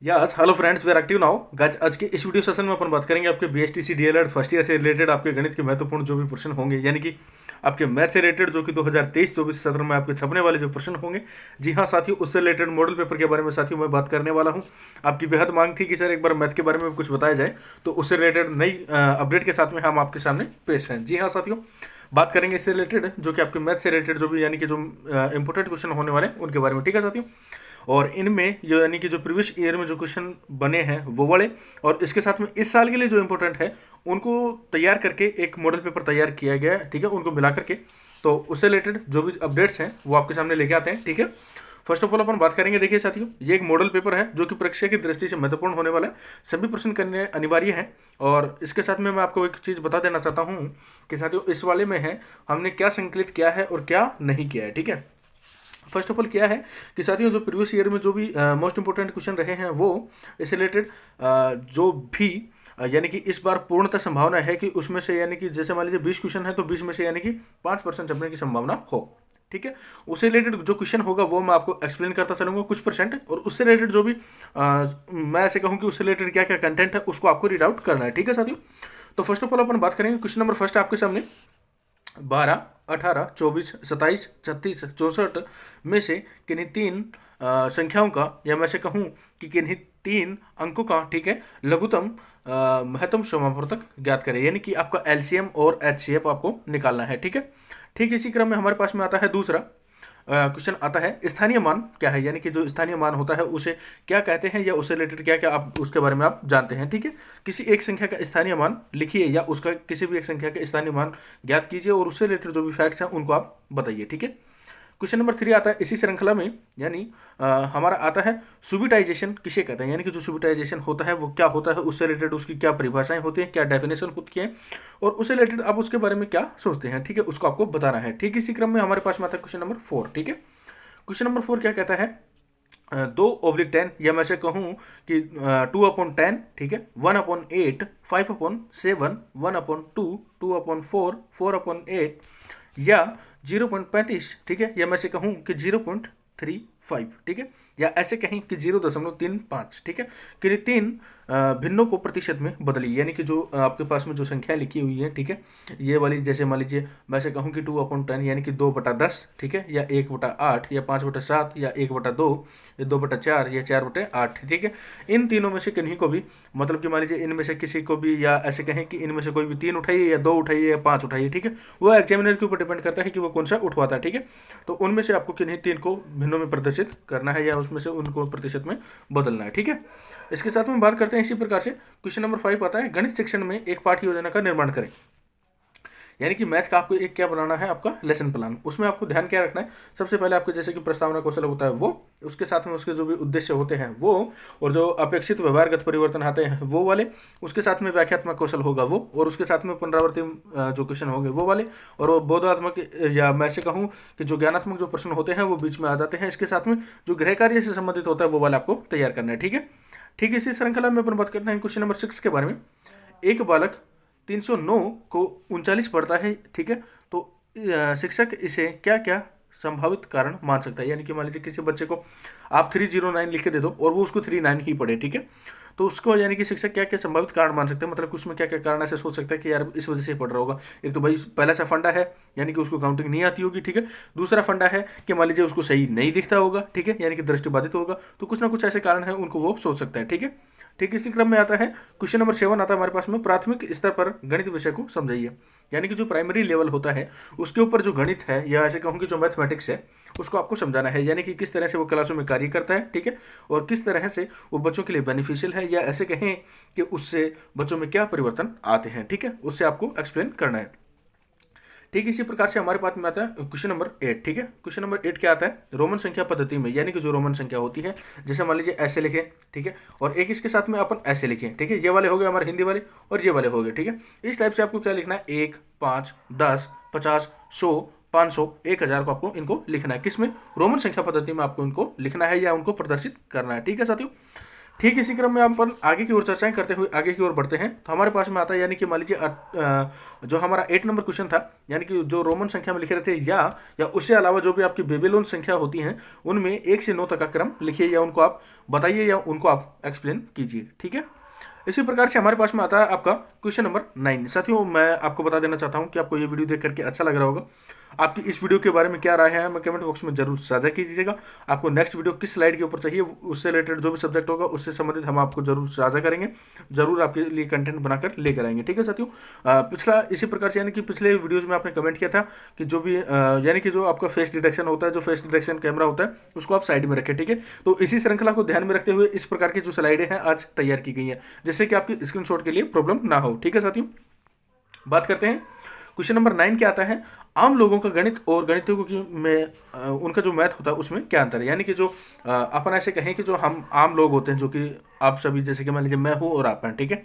Yes hello friends, we are active now guys. आज के इस वीडियो सेशन में अपन बात करेंगे आपके बीएसटीसी डीएलएड फर्स्ट ईयर से रिलेटेड आपके गणित के महत्वपूर्ण जो भी प्रश्न होंगे, यानी कि आपके मैथ से रिलेटेड जो कि 2023-24 सत्र में आपके छपने वाले जो प्रश्न होंगे। जी हाँ साथियों, उससे रिलेटेड मॉडल पेपर के बारे में साथियों मैं बात करने वाला हूँ। आपकी बेहद मांग थी कि सर एक बार मैथ के बारे में कुछ बताया जाए, तो उससे रिलेटेड नई अपडेट के साथ में हम आपके सामने पेश हैं। जी हाँ साथियों, बात करेंगे इससे रिलेटेड जो कि आपके मैथ से रिलेटेड जो भी यानी कि जो इंपॉर्टेंट क्वेश्चन होने वाले हैं उनके बारे में। ठीक है साथियों, और इनमें जो यानी कि जो प्रीवियस ईयर में जो क्वेश्चन बने हैं वो वाले, और इसके साथ में इस साल के लिए जो इंपॉर्टेंट है उनको तैयार करके एक मॉडल पेपर तैयार किया गया है। ठीक है, उनको मिला करके तो उससे रिलेटेड जो भी अपडेट्स हैं वो आपके सामने लेके आते हैं। ठीक है, फर्स्ट ऑफ ऑल अपन बात करेंगे। देखिए साथियों, ये एक मॉडल पेपर है जो कि परीक्षा की दृष्टि से महत्वपूर्ण होने वाला है। सभी प्रश्न करने अनिवार्य है, और इसके साथ में मैं आपको एक चीज़ बता देना चाहता हूँ कि साथियों इस वाले में है हमने क्या संकलित किया है और क्या नहीं किया है। ठीक है, फर्स्ट ऑफ ऑल क्या है कि साथियों जो प्रीवियस ईयर में जो भी मोस्ट इंपोर्टेंट क्वेश्चन रहे हैं वो इससे रिलेटेड जो भी यानी कि इस बार पूर्णतः संभावना है कि उसमें से यानी कि जैसे मान लीजिए 20 क्वेश्चन है तो 20 में से यानी कि 5% छपने की संभावना हो। ठीक है, उससे रिलेटेड जो क्वेश्चन होगा वो मैं आपको एक्सप्लेन करता चलूंगा कुछ परसेंट, और उससे रिलेटेड जो भी मैं ऐसे कहूँ कि उससे रिलेटेड क्या क्या कंटेंट है उसको आपको रीड आउट करना है। ठीक है साथियों, तो फर्स्ट ऑफ ऑल अपन बात करेंगे। क्वेश्चन नंबर फर्स्ट आपके सामने 12, 18, 24, 27, 36, 64 में से किन्हीं तीन संख्याओं का, या मैं से कहूँ कि किन्हीं तीन अंकों का, ठीक है, लघुत्तम महत्तम समापवर्तक ज्ञात करें, यानी कि आपका एलसीएम और एचसीएफ आपको निकालना है। ठीक है, ठीक इसी क्रम में हमारे पास में आता है दूसरा क्वेश्चन आता है स्थानीय मान क्या है, यानी कि जो स्थानीय मान होता है उसे क्या कहते हैं, या उससे रिलेटेड क्या क्या आप उसके बारे में आप जानते हैं। ठीक है, किसी एक संख्या का स्थानीय मान लिखिए या उसका किसी भी एक संख्या का स्थानीय मान ज्ञात कीजिए, और उससे रिलेटेड जो भी फैक्ट्स हैं उनको आप बताइए। ठीक है, क्वेश्चन नंबर 3 आता है इसी श्रृंखला में, यानी हमारा आता है सुबिटाइजेशन किसे कहते हैं, यानी कि जो सुबिटाइजेशन होता है वो क्या होता है, उससे रिलेटेड उसकी क्या परिभाषाएं होती हैं, क्या डेफिनेशन होती है, और उससे रिलेटेड आप उसके बारे में क्या सोचते हैं। ठीक है, उसको आपको बताना है। ठीक इसी क्रम में हमारे पास में आता है क्वेश्चन नंबर 4। ठीक है, क्वेश्चन नंबर 4 क्या कहता है 2/10, या मैं से कहूँ कि 2/10, ठीक है, 1/8, 5/7, 1/2, 2/4, 4/8, या 0.35, ठीक है, या मैं से कहूँ कि 0.35, ठीक है, या ऐसे कहें कि 0.35, ठीक है, कि तीन भिन्नों को प्रतिशत में बदलिए, यानी कि जो आपके पास में जो संख्या लिखी हुई है, ठीक है, ये वाली जैसे मान लीजिए मैं से कहूँ कि 2/10 यानी कि 2/10, ठीक है, या 1/8, या 5/7, या 1/2, या 2/4, या 4/8, ठीक है, इन तीनों में से किन्हीं को भी, मतलब कि मान लीजिए इनमें से किसी को भी, या ऐसे कहें कि इनमें से कोई भी 3 उठाइए, या 2 उठाइए, या 5 उठाइए। ठीक है, वो एग्जामिनर के ऊपर डिपेंड करता है कि वो कौन सा उठवाता है। ठीक है, तो उनमें से आपको किन्हीं 3 को भिन्नों में प्रदर्शित करना है, या उसमें से उनको प्रतिशत में बदलना है। ठीक है, इसके साथ में बात करते हैं इसी प्रकार से। क्वेश्चन नंबर 5 आता है गणित शिक्षण में एक पाठ्य योजना का निर्माण करें, यानी कि मैथ का आपको एक क्या बनाना है, आपका लेसन प्लान। उसमें आपको ध्यान क्या रखना है, सबसे पहले आपको जैसे कि प्रस्तावना कौशल होता है वो, उसके साथ में उसके जो भी उद्देश्य होते हैं वो, और जो अपेक्षित व्यवहारगत परिवर्तन आते हैं वो वाले, उसके साथ में व्याख्यात्मक कौशल होगा वो, और उसके साथ में पुनरावृत्ति जो क्वेश्चन होंगे वो वाले, और वो बोधात्मक, या मैं से कहूँ कि जो ज्ञानात्मक जो प्रश्न होते हैं वो बीच में आ जाते हैं। इसके साथ में जो गृह कार्य से संबंधित होता है वो वाला आपको तैयार करना है। ठीक है, ठीक इसी श्रृंखला में अपन बात करते हैं क्वेश्चन नंबर 6 के बारे में। एक बालक 309 को 39 पढ़ता है, ठीक है, तो शिक्षक इसे क्या क्या संभावित कारण मान सकता है, यानी कि मान लीजिए किसी बच्चे को आप 309 लिख के दे दो और वो उसको 39 ही पढ़े, ठीक है, तो उसको यानी कि शिक्षक क्या क्या संभावित कारण मान सकते हैं, मतलब कि उसमें क्या क्या कारण ऐसे सोच सकता है कि यार इस वजह से पढ़ रहा होगा। एक तो भाई पहला सा फंडा है, यानी कि उसको काउंटिंग नहीं आती होगी, ठीक है। दूसरा फंडा है कि मान लीजिए उसको सही नहीं दिखता होगा, ठीक है, यानी कि दृष्टि बाधित होगा, तो कुछ ना कुछ ऐसे कारण है उनको वो सोच सकता है। ठीक है, ठीक इसी क्रम में आता है क्वेश्चन नंबर 7 आता है हमारे पास में प्राथमिक स्तर पर गणित विषय को समझाइए, यानी कि जो प्राइमरी लेवल होता है उसके ऊपर जो गणित है, या ऐसे कहूँ कि जो मैथमेटिक्स है उसको आपको समझाना है, यानी कि किस तरह से वो क्लासों में कार्य करता है, ठीक है, और किस तरह से वो बच्चों के लिए बेनिफिशियल है, या ऐसे कहें कि उससे बच्चों में क्या परिवर्तन आते हैं, ठीक है, उससे आपको एक्सप्लेन करना है। ठीक इसी प्रकार से हमारे पास में आता है क्वेश्चन नंबर 8, ठीक है, क्वेश्चन नंबर 8 क्या आता है रोमन संख्या पद्धति में, यानी कि जो रोमन संख्या होती है, जैसे मान लीजिए ऐसे लिखें, ठीक है, और एक इसके साथ में अपन ऐसे लिखें, ठीक है, ये वाले हो गए हमारे हिंदी वाले और ये वाले हो गए, ठीक है। इस टाइप से आपको क्या लिखना है 1, 5, 10, 50, 100, 500, 1000 को आपको इनको लिखना है, किसमें रोमन संख्या पद्धति में आपको इनको लिखना है या उनको प्रदर्शित करना है। ठीक है साथियों, ठीक इसी क्रम में हम अपन आगे की ओर चर्चाएं करते हुए आगे की ओर बढ़ते हैं। तो हमारे पास में आता है यानी कि मान लीजिए जो हमारा 8 नंबर क्वेश्चन था, यानी कि जो रोमन संख्या में लिखे रहते हैं या उससे अलावा जो भी आपकी बेबीलोन संख्या होती हैं उनमें 1 से 9 तक का क्रम लिखिए या उनको आप बताइए या उनको आप एक्सप्लेन कीजिए। ठीक है, इसी प्रकार से हमारे पास में आता है आपका क्वेश्चन नंबर 9। साथियों, मैं आपको बता देना चाहता हूं कि आपको ये वीडियो देख करके अच्छा लग रहा होगा। आपकी इस वीडियो के बारे में क्या राय है, मैं कमेंट बॉक्स में जरूर साझा कीजिएगा। आपको नेक्स्ट वीडियो किस स्लाइड के ऊपर चाहिए, उससे रिलेटेड जो भी सब्जेक्ट होगा उससे संबंधित हम आपको जरूर साझा करेंगे, जरूर आपके लिए कंटेंट बनाकर लेकर आएंगे। ठीक है साथियों, पिछला इसी प्रकार से यानी कि पिछले वीडियोज में आपने कमेंट किया था कि जो भी यानी कि जो आपका फेस डिटेक्शन होता है, जो फेस डिटेक्शन कैमरा होता है उसको आप साइड में रखें। ठीक है, तो इसी श्रृंखला को ध्यान में रखते हुए इस प्रकार की जो स्लाइडें हैं आज तैयार की गई हैं, जिससे कि आपकी स्क्रीनशॉट के लिए प्रॉब्लम ना हो। ठीक है साथियों, बात करते हैं क्वेश्चन नंबर 9 क्या आता है, आम लोगों का गणित और गणितज्ञों की में उनका जो मैथ होता है उसमें क्या अंतर है। यानी कि जो अपन ऐसे कहें कि जो हम आम लोग होते हैं, जो कि आप सभी, जैसे कि मान लीजिए मैं हूँ और आप हैं, ठीक है,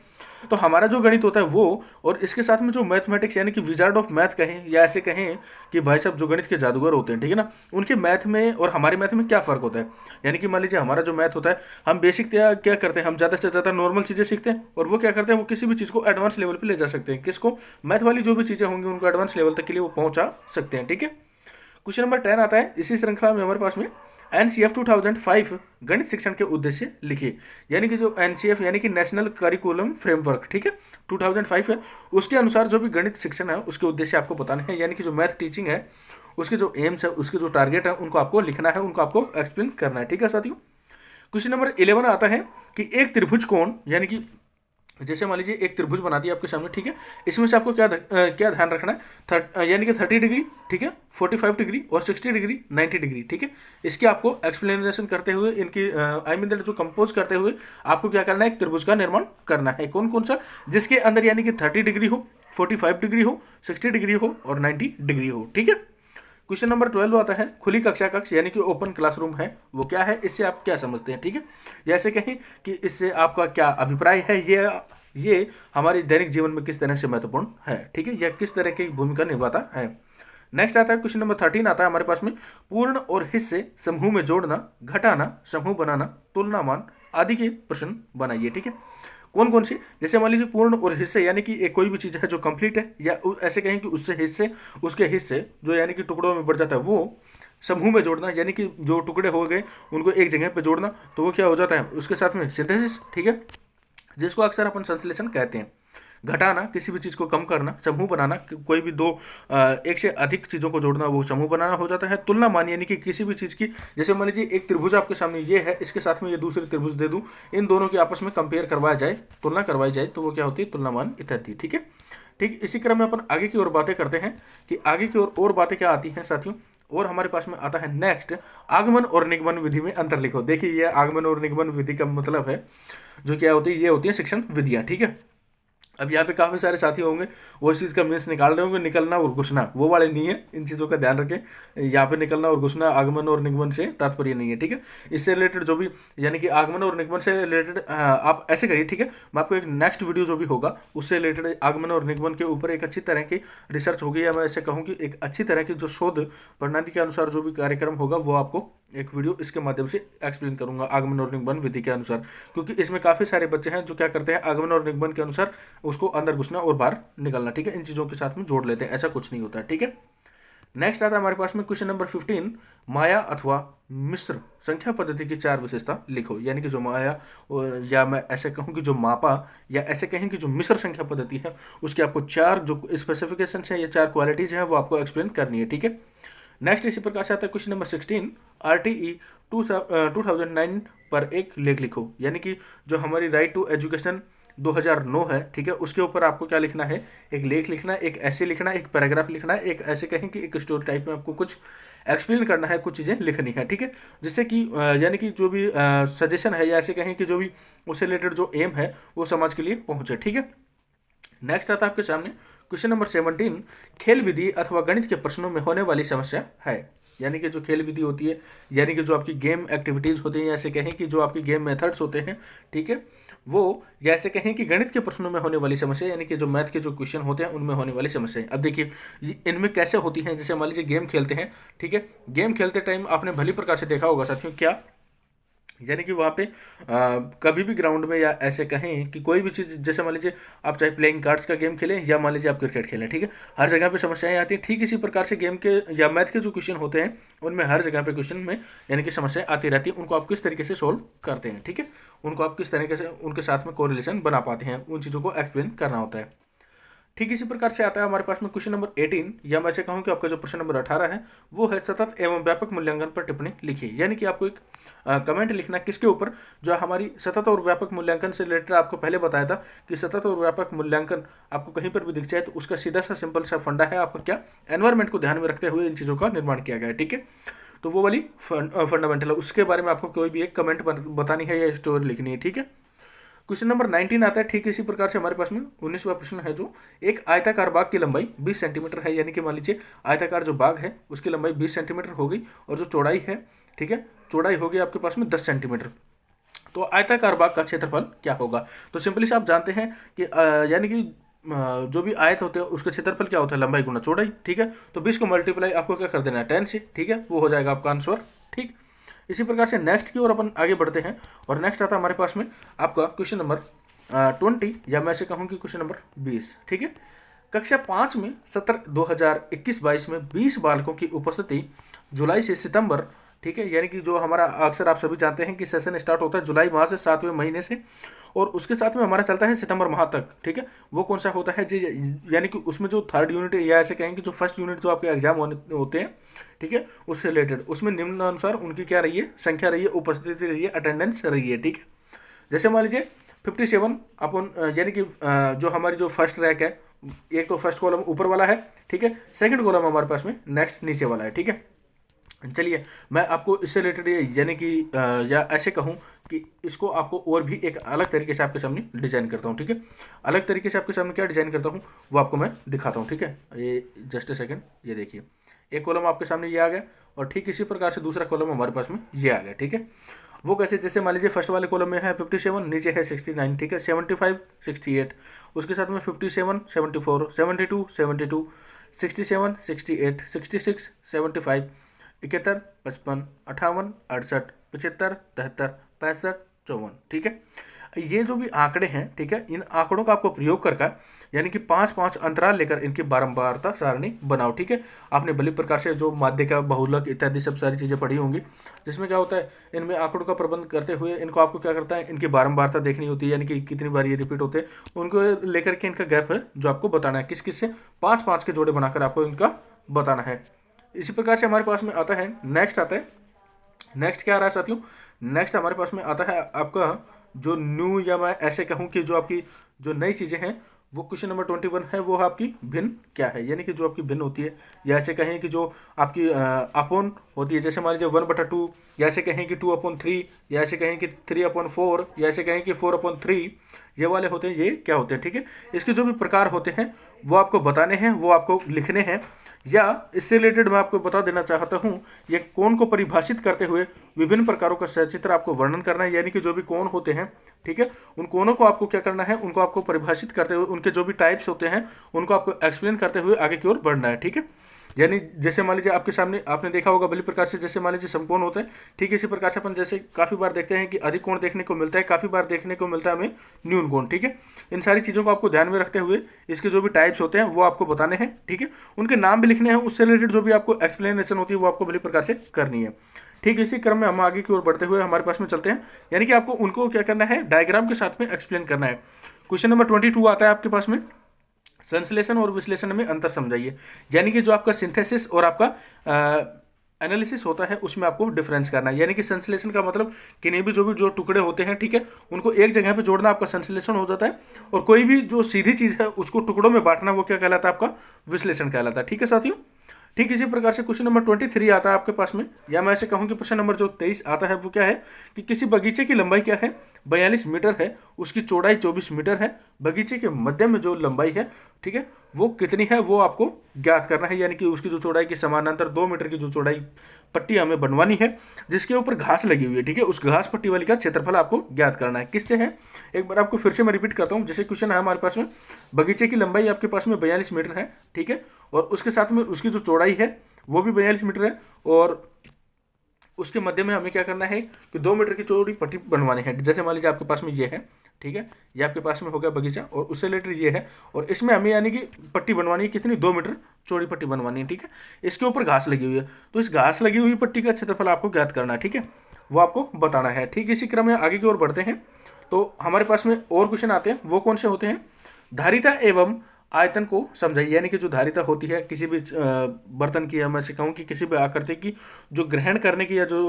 तो हमारा जो गणित होता है वो, और इसके साथ में जो मैथमेटिक्स यानी कि विजार्ड ऑफ मैथ कहें या ऐसे कहें कि भाई साहब जो गणित के जादूगर होते हैं, ठीक है ना, उनके मैथ में और हमारे मैथ में क्या फ़र्क होता है। यानी कि मान लीजिए हमारा जो मैथ होता है, हम बेसिक क्या करते हैं, हम ज़्यादा से ज़्यादा नॉर्मल चीज़ें सीखते हैं, और वो क्या करते हैं, वो किसी भी चीज़ को एडवांस लेवल पर ले जा सकते हैं। किसको, मैथ वाली जो भी चीज़ें होंगी उनको एडवांस लेवल तक के लिए वो पहुँचा सकते हैं। ठीक है, क्वेश्चन नंबर 10 आता है इसी श्रृंखला में हमारे पास में, NCF 2005 गणित शिक्षण के उद्देश्य लिखिए। यानी कि जो NCF यानी कि नेशनल करिकुलम फ्रेमवर्क, ठीक है, 2005 है, उसके अनुसार जो भी गणित शिक्षण है उसके उद्देश्य आपको बताने हैं। यानी कि जो मैथ टीचिंग है उसके जो एम्स है, उसके जो टारगेट है, उनको आपको लिखना है, उनको आपको एक्सप्लेन करना है। ठीक है साथियों, क्वेश्चन नंबर 11 आता है कि एक त्रिभुज कोण, यानी कि जैसे मान लीजिए एक त्रिभुज बना दिया आपके सामने, ठीक है, इसमें से आपको क्या ध्यान रखना है, यानी कि 30 डिग्री, ठीक है, 45 डिग्री और 60 डिग्री, 90 डिग्री, ठीक है, इसकी आपको एक्सप्लेनेशन करते हुए, इनकी आई मीन जो कंपोज करते हुए आपको क्या करना है, एक त्रिभुज का निर्माण करना है। कौन कौन सा, जिसके अंदर यानी कि 30 डिग्री हो, 45 डिग्री हो, 60 डिग्री हो और 90 डिग्री हो। ठीक है, क्वेश्चन नंबर 12 आता है खुली कक्षा कक्ष यानी कि ओपन क्लासरूम है वो क्या है, इससे आप क्या समझते हैं। ठीक है, जैसे कहें कि इससे आपका क्या अभिप्राय है, ये हमारे दैनिक जीवन में किस तरह से महत्वपूर्ण है, ठीक है, यह किस तरह की भूमिका निभाता है। नेक्स्ट आता है क्वेश्चन नंबर 13 आता है हमारे पास में, पूर्ण और हिस्से समूह में जोड़ना, घटाना, समूह बनाना, तुलना मान आदि के प्रश्न बनाइए। ठीक है, कौन कौन सी, जैसे मान लीजिए पूर्ण और हिस्से यानी कि एक कोई भी चीज़ है जो कंप्लीट है, या ऐसे कहें कि उससे हिस्से, उसके हिस्से जो यानी कि टुकड़ों में बढ़ जाता है, वो समूह में जोड़ना, यानी कि जो टुकड़े हो गए उनको एक जगह पे जोड़ना, तो वो क्या हो जाता है, उसके साथ में सिंथेसिस, ठीक है, जिसको अक्सर अपन संश्लेषण कहते हैं। घटाना, किसी भी चीज़ को कम करना, समूह बनाना, कोई भी एक से अधिक चीज़ों को जोड़ना, वो समूह बनाना हो जाता है। तुलना मान, यानी कि किसी भी चीज़ की, जैसे मान लीजिए एक त्रिभुज आपके सामने ये है, इसके साथ में ये दूसरी त्रिभुज दे दूं, इन दोनों की आपस में कंपेयर करवाया जाए, तुलना करवाई जाए, तो वो क्या होती है, तुलना मान इत्यादि। ठीक है, ठीक इसी क्रम में अपन आगे की ओर बातें करते हैं कि आगे की ओर और बातें क्या आती हैं साथियों। और हमारे पास में आता है नेक्स्ट, आगमन और निगमन विधि में अंतर लिखो। देखिए, ये आगमन और निगमन विधि का मतलब है, जो क्या होती है, ये होती है शिक्षण विधियाँ। ठीक है, अब यहाँ पे काफ़ी सारे साथी होंगे वो इस चीज़ का मीन्स निकाल रहे होंगे, निकलना और घुसना, वो वाले नहीं है, इन चीज़ों का ध्यान रखें। यहाँ पे निकलना और घुसना आगमन और निगमन से तात्पर्य नहीं है। ठीक है, इससे रिलेटेड जो भी, यानी कि आगमन और निगमन से रिलेटेड आप ऐसे करिए। ठीक है, मैं आपको एक नेक्स्ट वीडियो जो भी होगा उससे रिलेटेड आगमन और निगमन के ऊपर एक अच्छी तरह की रिसर्च होगी, या मैं ऐसे कहूँ कि एक अच्छी तरह की जो शोध प्रणाली के अनुसार जो भी कार्यक्रम होगा वो आपको एक वीडियो इसके माध्यम से एक्सप्लेन करूंगा आगमन और निगमन विधि के अनुसार, क्योंकि इसमें काफ़ी सारे बच्चे हैं जो क्या करते हैं, आगमन और निगमन के अनुसार उसको अंदर घुसना और बाहर निकलना, ठीक है, इन चीज़ों के साथ में जोड़ लेते हैं, ऐसा कुछ नहीं होता। ठीक है, नेक्स्ट आता है हमारे पास में क्वेश्चन नंबर 15, माया अथवा मिश्र संख्या पद्धति की 4 विशेषता लिखो। यानी कि जो माया, या मैं ऐसे कहूँ कि जो मापा, या ऐसे कहें कि जो मिश्र संख्या पद्धति है उसकी आपको 4 जो स्पेसिफिकेशन है या 4 क्वालिटीज हैं वो आपको एक्सप्लेन करनी है। ठीक है, नेक्स्ट इसी प्रकार से आता है क्वेश्चन नंबर 16, RTE 2009 पर एक लेख लिखो। यानी कि जो हमारी राइट टू एजुकेशन 2009 है, ठीक है, उसके ऊपर आपको क्या लिखना है, एक लेख लिखना है, एक ऐसे लिखना है, एक पैराग्राफ लिखना है, एक ऐसे कहें कि एक स्टोरी टाइप में आपको कुछ एक्सप्लेन करना है, कुछ चीज़ें लिखनी है। ठीक है, जिससे कि यानी कि जो भी सजेशन है, या ऐसे कहें कि जो भी उससे रिलेटेड जो एम है वो समाज के लिए पहुँचे। ठीक है, नेक्स्ट आता है आपके सामने क्वेश्चन नंबर 17, खेल विधि अथवा गणित के प्रश्नों में होने वाली समस्या है। यानी कि जो खेल विधि होती है, यानी कि जो आपकी गेम एक्टिविटीज़ होती हैं, ऐसे कहें कि जो आपकी गेम मेथड्स होते हैं, ठीक है, वो, या ऐसे कहें कि गणित के प्रश्नों में होने वाली समस्या, यानी कि जो मैथ के जो क्वेश्चन होते हैं उनमें होने वाली समस्या। अब देखिए इनमें कैसे होती हैं, जैसे मान लीजिए गेम खेलते हैं, ठीक है, गेम खेलते टाइम आपने भली प्रकार से देखा होगा साथियों, क्या यानी कि वहाँ पे कभी भी ग्राउंड में या ऐसे कहें कि कोई भी चीज़, जैसे मान लीजिए आप चाहे प्लेइंग कार्ड्स का गेम खेलें या मान लीजिए आप क्रिकेट खेलें, ठीक है, हर जगह पे समस्याएं आती हैं। ठीक इसी प्रकार से गेम के या मैथ के जो क्वेश्चन होते हैं उनमें हर जगह पे क्वेश्चन में यानी कि समस्याएं आती रहती हैं। उनको आप किस तरीके से सोल्व करते हैं, ठीक है, उनको आप किस तरीके से उनके साथ में कोरिलेशन बना पाते हैं, उन चीज़ों को एक्सप्लेन करना होता है। ठीक इसी प्रकार से आता है हमारे पास में क्वेश्चन नंबर 18, या मैं ऐसे कहूँ कि आपका जो प्रश्न नंबर 18 है वो है सतत एवं व्यापक मूल्यांकन पर टिप्पणी लिखिए। यानी कि आपको एक कमेंट लिखना है किसके ऊपर, जो हमारी सतत और व्यापक मूल्यांकन से रिलेटेड आपको पहले बताया था कि सतत और व्यापक मूल्यांकन आपको कहीं पर भी दिख जाए तो उसका सीधा सा सिंपल सा फंडा है आपका क्या, एनवायरमेंट को ध्यान में रखते हुए इन चीज़ों का निर्माण किया गया है, ठीक है। तो वो वाली फंडामेंटल है, उसके बारे में आपको कोई भी एक कमेंट बतानी है या स्टोरी लिखनी है, ठीक है। क्वेश्चन नंबर 19 आता है ठीक इसी प्रकार से हमारे पास में 19वां प्रश्न है, जो एक आयताकार बाग की लंबाई 20 सेंटीमीटर है। यानी कि मान लीजिए आयताकार जो बाग है उसकी लंबाई 20 सेंटीमीटर होगी और जो चौड़ाई है, ठीक है, चौड़ाई होगी आपके पास में 10 सेंटीमीटर। तो आयताकार बाग का क्षेत्रफल क्या होगा। तो सिंपली से आप जानते हैं कि यानी कि जो भी आयत होते हैं उसका क्षेत्रफल क्या होता है, लंबाई गुना चौड़ाई, ठीक है। तो 20 को मल्टीप्लाई आपको क्या कर देना है 10 से, ठीक है, वो हो जाएगा आपका आंसर, ठीक। इसी प्रकार से नेक्स्ट की ओर अपन आगे बढ़ते हैं और नेक्स्ट आता है हमारे पास में आपका क्वेश्चन नंबर 20, या मैं ऐसे कहूँ कि क्वेश्चन नंबर 20, ठीक है। कक्षा 5 में सत्र 2021-22 में 20 बालकों की उपस्थिति जुलाई से सितंबर, ठीक है, यानी कि जो हमारा अक्सर आप सभी जानते हैं कि सेशन स्टार्ट होता है जुलाई माह से 7वें महीने से और उसके साथ में हमारा चलता है सितंबर माह तक, ठीक है। वो कौन सा होता है जी, यानी कि उसमें जो थर्ड यूनिट या ऐसे कहेंगे जो फर्स्ट यूनिट जो आपके एग्जाम होते हैं, ठीक है, उससे रिलेटेड उसमें निम्नानुसार उनकी क्या रही है, संख्या रही है, उपस्थिति रही है, अटेंडेंस रही है, ठीक है। जैसे मान लीजिए 57 अपन, यानी कि जो हमारी जो फर्स्ट रैंक है, एक तो फर्स्ट कॉलम ऊपर वाला है, ठीक है, सेकंड कॉलम हमारे पास में नेक्स्ट नीचे वाला है, ठीक है। चलिए मैं आपको इससे रिलेटेड यानी कि या ऐसे कहूँ कि इसको आपको और भी एक अलग तरीके से आपके सामने डिजाइन करता हूँ, ठीक है। अलग तरीके से आपके सामने क्या डिजाइन करता हूँ वो आपको मैं दिखाता हूँ, ठीक है। ये जस्ट ए सेकंड, ये देखिए एक कॉलम आपके सामने ये आ गया और ठीक इसी प्रकार से दूसरा कॉलम हमारे पास में ये आ गया, ठीक है। वो कैसे, जैसे मान लीजिए फर्स्ट वाले कॉलम में है 57, नीचे है 69, ठीक है, 75, 68, उसके साथ में 57, 74, 72, 72, 67, 68, 66, 75, 71, 55, 58, 68, 75, 73, 65, 54, ठीक है। ये जो भी आंकड़े हैं, ठीक है, इन आंकड़ों का आपको प्रयोग करके यानी कि 5-5 अंतराल लेकर इनकी बारंबारता सारणी बनाओ, ठीक है। आपने भली प्रकार से जो माध्यिका, बहुलक इत्यादि सब सारी चीज़ें पढ़ी होंगी, जिसमें क्या होता है इनमें आंकड़ों का प्रबंध करते हुए इनको आपको क्या करता है, इनकी बारंबारता देखनी होती है, यानी कि कितनी बार ये रिपीट होते हैं, उनको लेकर के इनका गैप है जो आपको बताना है, किस किस से 5-5 के जोड़े बनाकर आपको इनका बताना है। इसी प्रकार से हमारे पास में आता है नेक्स्ट, आता है नेक्स्ट क्या आ रहा है साथियों, नेक्स्ट हमारे पास में आता है आपका जो न्यू, या मैं ऐसे कहूँ कि जो आपकी जो नई चीज़ें हैं, वो क्वेश्चन नंबर 21 है, वो आपकी भिन्न क्या है, यानी कि जो आपकी भिन्न होती है, या ऐसे कहें कि जो आपकी अपॉन होती है, जैसे मान लीजिए 1/2, या ऐसे कहें कि 2/3, या ऐसे कहें कि 3/4, या ऐसे कहें कि 4/3, ये वाले होते हैं, ये क्या होते हैं, ठीक है। इसके जो भी प्रकार होते हैं वो आपको बताने हैं, वो आपको लिखने हैं, या इससे रिलेटेड मैं आपको बता देना चाहता हूँ, ये कोण को परिभाषित करते हुए विभिन्न प्रकारों का सचित्र आपको वर्णन करना है, यानी कि जो भी कोण होते हैं, ठीक है, उन कोणों को आपको क्या करना है, उनको आपको परिभाषित करते हुए उनके जो भी टाइप्स होते हैं उनको आपको एक्सप्लेन करते हुए आगे की ओर बढ़ना है, ठीक है। यानी जैसे मान लीजिए आपके सामने आपने देखा होगा भली प्रकार से, जैसे मान लीजिए समकोण होता है, ठीक है, इसी प्रकार से अपन जैसे काफ़ी बार देखते हैं कि अधिक कोण देखने को मिलता है, काफ़ी बार देखने को मिलता है हमें न्यून कोण, ठीक है। इन सारी चीज़ों को आपको ध्यान में रखते हुए इसके जो भी टाइप्स होते हैं वो आपको बताने हैं, ठीक है, उनके नाम भी लिखने हैं, उससे रिलेटेड जो भी आपको एक्सप्लेनेशन होती है वो आपको भली प्रकार से करनी है। ठीक इसी क्रम में हम आगे की ओर बढ़ते हुए हमारे पास में चलते हैं, यानी कि आपको उनको क्या करना है, डायग्राम के साथ में एक्सप्लेन करना है। क्वेश्चन नंबर 22 आता है आपके पास में, संश्लेषण और विश्लेषण में अंतर समझाइए, यानी कि जो आपका सिंथेसिस और आपका एनालिसिस होता है उसमें आपको डिफरेंस करना है। यानी कि संश्लेषण का मतलब किन्हीं भी जो टुकड़े होते हैं, ठीक है, उनको एक जगह पे जोड़ना आपका संश्लेषण हो जाता है, और कोई भी जो सीधी चीज़ है उसको टुकड़ों में बांटना वो क्या कहलाता है, आपका विश्लेषण कहलाता है, ठीक है साथियों। ठीक इसी प्रकार से क्वेश्चन नंबर 23 आता है आपके पास में, या मैं ऐसे कहूँ कि प्रश्न नंबर जो 23 आता है वो क्या है कि किसी बगीचे की लंबाई क्या है, 42 मीटर है, उसकी चौड़ाई 24 मीटर है, बगीचे के मध्य में जो लंबाई है, ठीक है, वो कितनी है वो आपको ज्ञात करना है। यानी कि उसकी जो चौड़ाई के समानांतर 2 मीटर की जो चौड़ाई पट्टी हमें बनवानी है जिसके ऊपर घास लगी हुई है, ठीक है, उस घास पट्टी वाली का क्षेत्रफल आपको ज्ञात करना है। किससे है, एक बार आपको फिर से मैं रिपीट करता हूँ। जैसे क्वेश्चन है हमारे पास में, बगीचे की लंबाई आपके पास में 42 मीटर है, ठीक है, और उसके साथ में उसकी जो चौड़ाई है वो भी 42 मीटर है, और उसके मध्य में हमें क्या करना है कि 2 मीटर की चौड़ी पट्टी बनवानी है। जैसे मान लीजिए आपके पास में ये है, ठीक है, ये आपके पास में हो गया बगीचा और उससे रिलेटेड ये है, और इसमें हमें यानी कि पट्टी बनवानी है कितनी, 2 मीटर चौड़ी पट्टी बनवानी है, ठीक है। इसके ऊपर घास लगी हुई है, तो इस घास लगी हुई पट्टी का क्षेत्रफल आपको ज्ञात करना है, ठीक है, वो आपको बताना है। ठीक इसी क्रम में आगे की ओर बढ़ते हैं, तो हमारे पास में और क्वेश्चन आते हैं, वो कौन से होते हैं, धारिता एवं आयतन को समझाइए। यानी कि जो धारिता होती है किसी भी बर्तन की, या मैं से कहूँ कि किसी भी आकृति की जो ग्रहण करने की या जो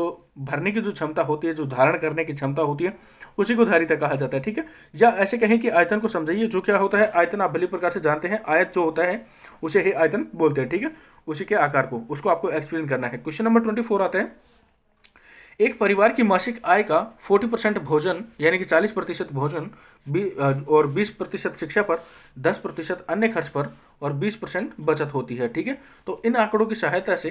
भरने की जो क्षमता होती है, जो धारण करने की क्षमता होती है, उसी को धारिता कहा जाता है, ठीक है। या ऐसे कहें कि आयतन को समझाइए। जो क्या होता है आयतन, आप भली प्रकार से जानते हैं, आयत जो होता है उसे ही आयतन बोलते हैं, ठीक है, उसी के आकार को, उसको आपको एक्सप्लेन करना है। क्वेश्चन नंबर 24 आता है, एक परिवार की मासिक आय का 40% भोजन यानी कि 40% भोजन और 20% शिक्षा पर, 10% अन्य खर्च पर और 20% बचत होती है, ठीक है। तो इन आंकड़ों की सहायता से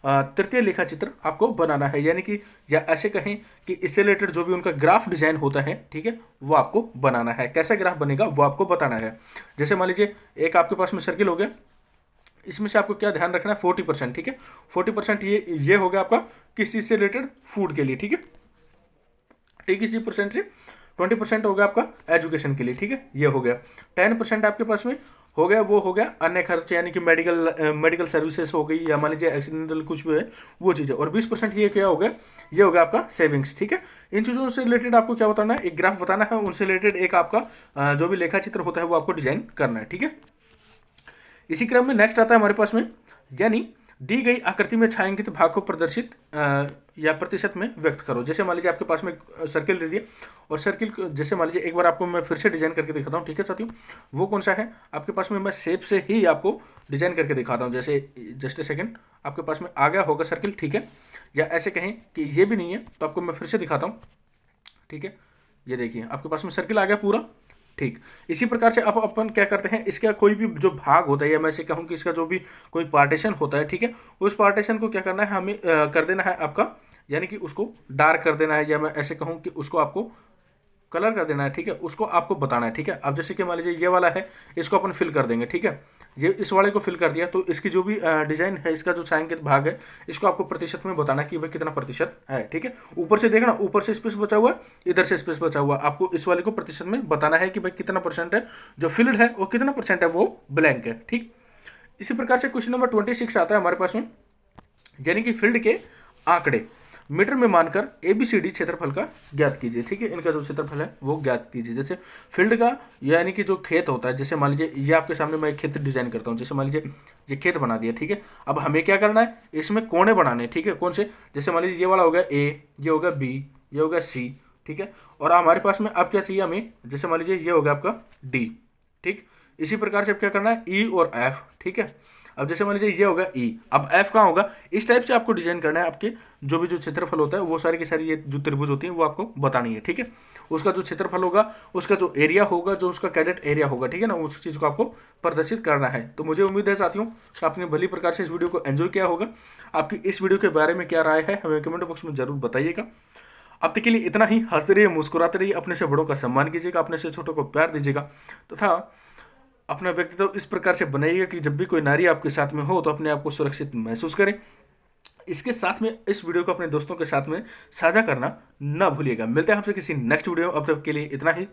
तृतीय लेखा चित्र आपको बनाना है, यानी कि या ऐसे कहें कि इससे रिलेटेड जो भी उनका ग्राफ डिजाइन होता है, ठीक है, वो आपको बनाना है। कैसा ग्राफ बनेगा वो आपको बताना है। जैसे मान लीजिए एक आपके पास में सर्किल हो गया, इसमें से आपको क्या ध्यान रखना है, 40%, ठीक है, 40% ये हो गया आपका किस चीज से रिलेटेड, फूड के लिए, ठीक है, ठीक, इसी परसेंट से 20% हो गया आपका एजुकेशन के लिए, ठीक है, ये हो गया। 10% आपके पास में हो गया, वो हो गया अन्य खर्च, यानी कि मेडिकल सर्विसेज हो गई, या मान लीजिए एक्सीडेंटल कुछ भी है वो चीज़ें, और 20% ये क्या हो गया, ये हो गया आपका सेविंग्स, ठीक है। इन चीज़ों से रिलेटेड आपको क्या बताना है, एक ग्राफ बताना है, उनसे रिलेटेड एक आपका जो भी लेखा चित्र होता है वो आपको डिजाइन करना है, ठीक है। इसी क्रम में नेक्स्ट आता है हमारे पास में, यानी दी गई आकृति में छायांकित भाग को प्रदर्शित या प्रतिशत में व्यक्त करो। जैसे मान लीजिए आपके पास में सर्किल दे दिया, और सर्किल जैसे मान लीजिए एक बार आपको मैं फिर से डिजाइन करके दिखाता हूँ, ठीक है साथियों, वो कौन सा है आपके पास में, मैं शेप से ही आपको डिजाइन करके दिखाता हूँ। जैसे जस्ट ए सेकेंड, आपके पास में आ गया होगा सर्किल, ठीक है, या ऐसे कहें कि ये भी नहीं है तो आपको मैं फिर से दिखाता हूँ, ठीक है, ये देखिए आपके पास में सर्किल आ गया पूरा, ठीक। इसी प्रकार से अब अपन क्या करते हैं, इसका कोई भी जो भाग होता है, या मैं से कहूँ कि इसका जो भी कोई पार्टीशन होता है, ठीक है, उस पार्टीशन को क्या करना है हमें कर देना है आपका, यानी कि उसको डार्क कर देना है, या मैं ऐसे कहूँ कि उसको आपको कलर कर देना है, ठीक है, उसको आपको बताना है, ठीक है। अब जैसे कि मान लीजिए ये वाला है, इसको अपन फिल कर देंगे, ठीक है, ये इस वाले को फिल कर दिया, तो इसकी जो भी डिजाइन है, इसका जो छायांकित भाग है, इसको आपको प्रतिशत में बताना है कि भाई कितना प्रतिशत है, ठीक है। ऊपर से देखना, ऊपर से स्पेस बचा हुआ, इधर से स्पेस बचा हुआ, आपको इस वाले को प्रतिशत में बताना है कि भाई कितना परसेंट है जो फिल्ड है और कितना परसेंट है वो ब्लैंक है, ठीक। इसी प्रकार से क्वेश्चन नंबर 26 आता है हमारे पास में, यानी कि फील्ड के आंकड़े मीटर में मानकर ABCD क्षेत्रफल का ज्ञात कीजिए, ठीक है, इनका जो क्षेत्रफल है वो ज्ञात कीजिए। जैसे फील्ड का यानी कि जो खेत होता है, जैसे मान लीजिए ये आपके सामने मैं एक खेत डिजाइन करता हूँ, जैसे मान लीजिए ये खेत बना दिया, ठीक है। अब हमें क्या करना है, इसमें कोने बनाने, ठीक है, कौन से, जैसे मान लीजिए ये वाला हो गया A, ये हो गया B, ये हो गया C, ठीक है, और हमारे पास में अब क्या चाहिए हमें, जैसे मान लीजिए ये हो गया आपका D, ठीक। इसी प्रकार से अब क्या करना है E और F, ठीक है। अब जैसे मान लीजिए ये होगा E, अब F कहाँ होगा, इस टाइप से आपको डिजाइन करना है। आपके जो भी जो क्षेत्रफल होता है वो सारी की सारी ये जो त्रिभुज होती है वो आपको बतानी है, ठीक है। उसका जो क्षेत्रफल होगा, उसका जो एरिया होगा, जो उसका कैडेट एरिया होगा, ठीक है ना, उस चीज़ को आपको प्रदर्शित करना है। तो मुझे उम्मीद है साथियों कि आपने भली प्रकार से इस वीडियो को एंजॉय किया होगा। आपकी इस वीडियो के बारे में क्या राय है हमें कमेंट बॉक्स में जरूर बताइएगा। अब तक के लिए इतना ही। हंसते रहिए, मुस्कुराते रहिए, अपने से बड़ों का सम्मान कीजिएगा, अपने से छोटों को प्यार दीजिएगा, तथा अपना व्यक्तित्व इस प्रकार से बनाइएगा कि जब भी कोई नारी आपके साथ में हो तो अपने आप को सुरक्षित महसूस करें। इसके साथ में इस वीडियो को अपने दोस्तों के साथ में साझा करना ना भूलिएगा। मिलते हैं आपसे किसी नेक्स्ट वीडियो में, अब तक के लिए इतना ही।